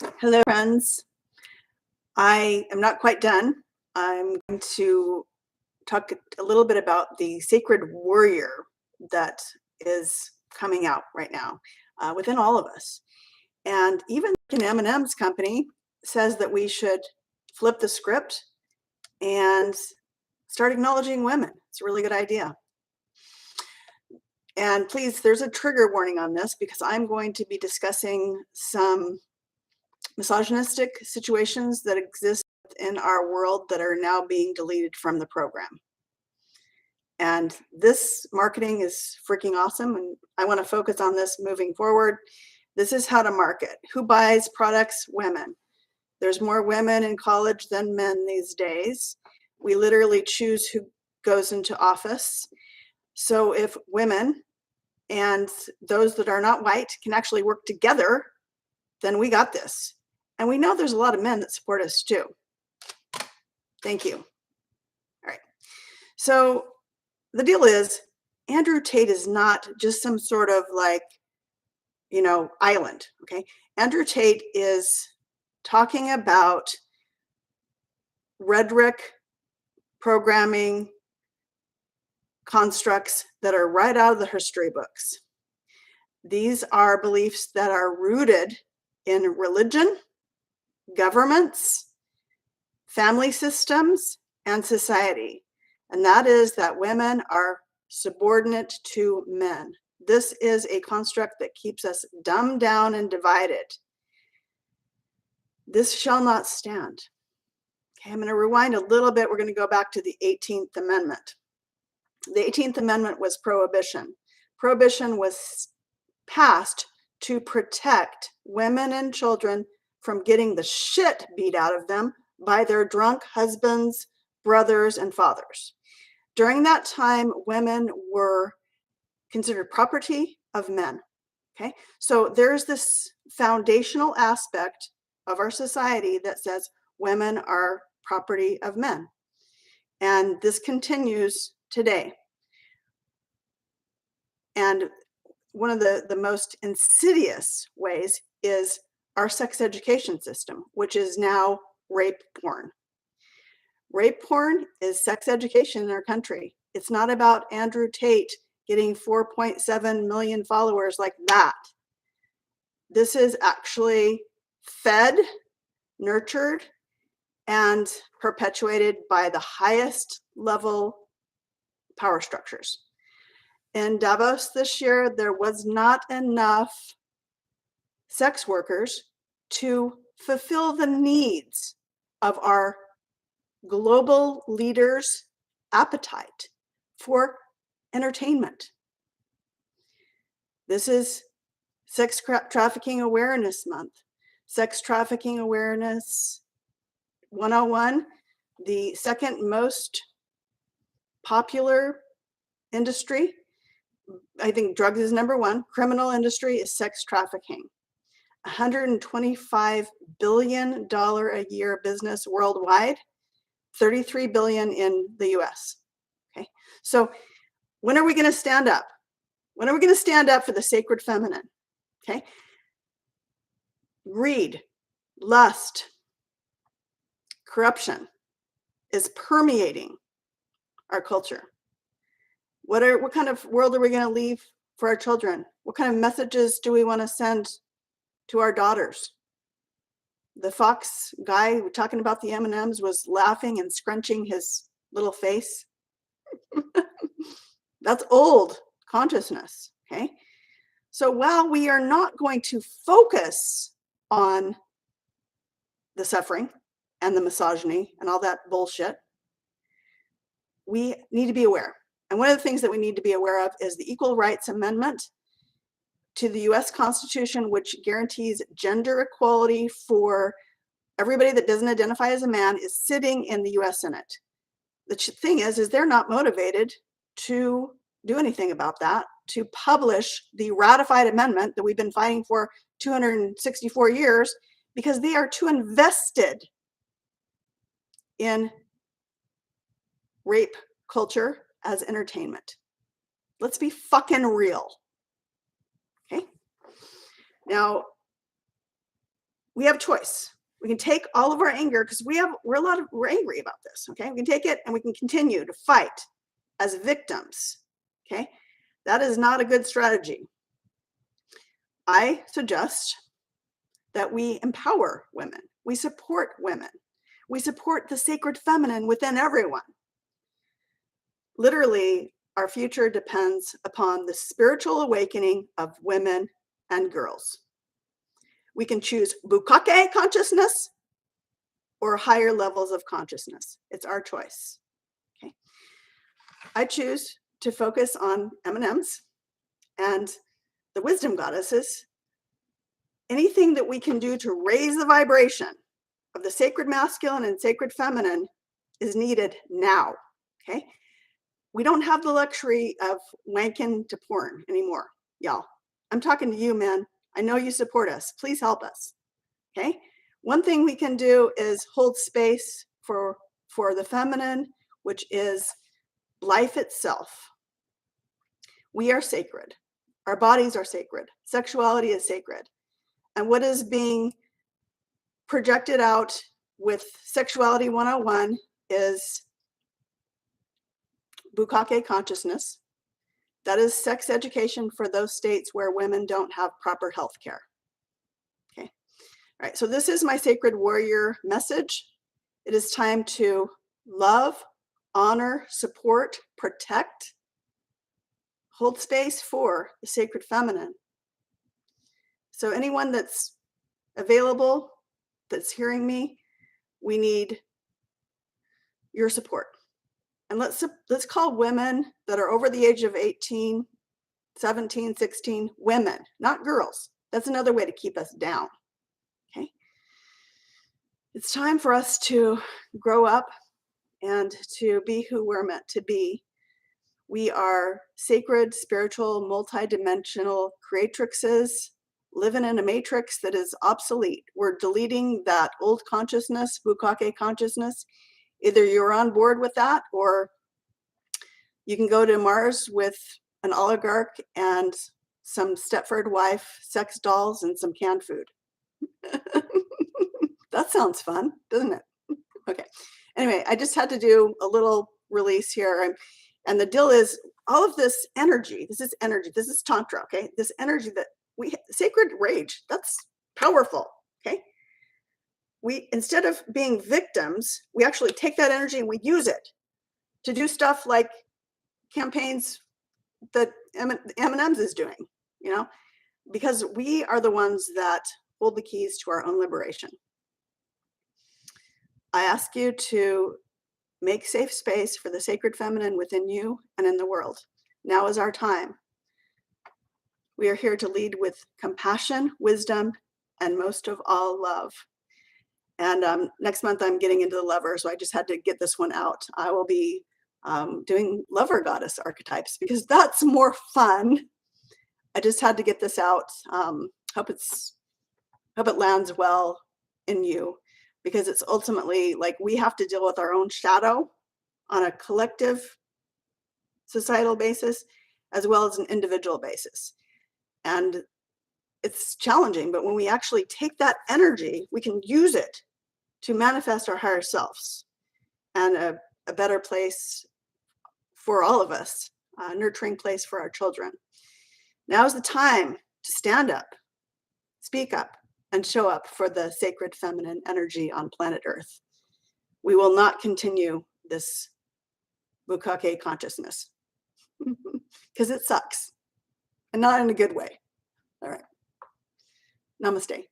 Hello, friends. I am not quite done. I'm going to talk a little bit about the sacred warrior that is coming out right now within all of us. And even an M&M's company says that we should flip the script and start acknowledging women. It's a really good idea. And please, there's a trigger warning on this because I'm going to be discussing some misogynistic situations that exist in our world that are now being deleted from the program. And this marketing is freaking awesome, and I want to focus on this moving forward. This is how to market. Who buys products? Women. There's more women in college than men these days. We literally choose who goes into office. So if women and those that are not white can actually work together, then we got this. And we know there's a lot of men that support us too. Thank you. All right. So the deal is, Andrew Tate is not just some sort of island. Okay. Andrew Tate is talking about rhetoric, programming, constructs that are right out of the history books. These are beliefs that are rooted in religion, governments, family systems, and society. And that is that women are subordinate to men. This is a construct that keeps us dumbed down and divided. This shall not stand. Okay, I'm going to rewind a little bit. We're going to go back to the 18th Amendment. The 18th Amendment was prohibition. Prohibition was passed to protect women and children from getting the shit beat out of them by their drunk husbands, brothers, and fathers. During that time, women were considered property of men. Okay, so there's this foundational aspect of our society that says women are property of men. And this continues today. And one of the most insidious ways is our sex education system, which is now rape porn. Rape porn is sex education in our country. It's not about Andrew Tate getting 4.7 million followers like that. This is actually fed, nurtured, and perpetuated by the highest level power structures. In Davos this year, there was not enough sex workers to fulfill the needs of our global leaders' appetite for entertainment. This is Sex Trafficking Awareness Month. Sex Trafficking Awareness 101, the second most popular industry. I think drugs is number one. Criminal industry is sex trafficking. $125 billion a year business worldwide, 33 billion in the US. Okay, so when are we going to stand up? When are we going to stand up for the sacred feminine? Okay, greed, lust, corruption is permeating our culture. What kind of world are we going to leave for our children? What kind of messages do we want to send to our daughters? The Fox guy talking about the M&Ms was laughing and scrunching his little face. That's old consciousness, okay? So while we are not going to focus on the suffering and the misogyny and all that bullshit, we need to be aware. And one of the things that we need to be aware of is the Equal Rights Amendment to the US Constitution, which guarantees gender equality for everybody that doesn't identify as a man, is sitting in the US Senate. The thing is they're not motivated to do anything about that, to publish the ratified amendment that we've been fighting for 264 years, because they are too invested in rape culture as entertainment. Let's be fucking real. Okay. Now, we have choice. We can take all of our anger because we're angry about this. Okay, we can take it and we can continue to fight as victims. Okay, that is not a good strategy. I suggest that we empower women. We support women. We support the sacred feminine within everyone. Literally, our future depends upon the spiritual awakening of women and girls. We can choose bukake consciousness or higher levels of consciousness. It's our choice. Okay. I choose to focus on M&Ms and the wisdom goddesses. Anything that we can do to raise the vibration of the sacred masculine and sacred feminine is needed now. Okay. We don't have the luxury of wanking to porn anymore, y'all. I'm talking to you, men. I know you support us. Please help us. Okay. One thing we can do is hold space for the feminine, which is life itself. We are sacred. Our bodies are sacred. Sexuality is sacred. And what is being projected out with Sexuality 101 is bukake consciousness. That is sex education for those states where women don't have proper health care. Okay. All right. So this is my sacred warrior message. It is time to love, honor, support, protect, hold space for the sacred feminine. So anyone that's available, that's hearing me, we need your support. And let's call women that are over the age of 18, 17, 16, women, not girls. That's another way to keep us down. Okay. It's time for us to grow up and to be who we're meant to be. We are sacred, spiritual, multidimensional creatrixes living in a matrix that is obsolete. We're deleting that old consciousness, bukake consciousness. Either you're on board with that, or you can go to Mars with an oligarch and some Stepford wife sex dolls and some canned food. That sounds fun, doesn't it? Okay. Anyway, I just had to do a little release here. And the deal is all of this energy, this is Tantra, okay? This energy that sacred rage, that's powerful, okay? Instead of being victims, we actually take that energy and we use it to do stuff like campaigns that M&M's is doing, because we are the ones that hold the keys to our own liberation. I ask you to make safe space for the sacred feminine within you and in the world. Now is our time. We are here to lead with compassion, wisdom, and most of all, love. And next month I'm getting into the lover, so I just had to get this one out. I will be doing lover goddess archetypes because that's more fun. I just had to get this out. Hope it lands well in you, because it's ultimately like we have to deal with our own shadow on a collective societal basis as well as an individual basis. And it's challenging, but when we actually take that energy, we can use it to manifest our higher selves and a better place for all of us, a nurturing place for our children. Now is the time to stand up, speak up, and show up for the sacred feminine energy on planet Earth. We will not continue this bukake consciousness because it sucks, and not in a good way. All right. Namaste.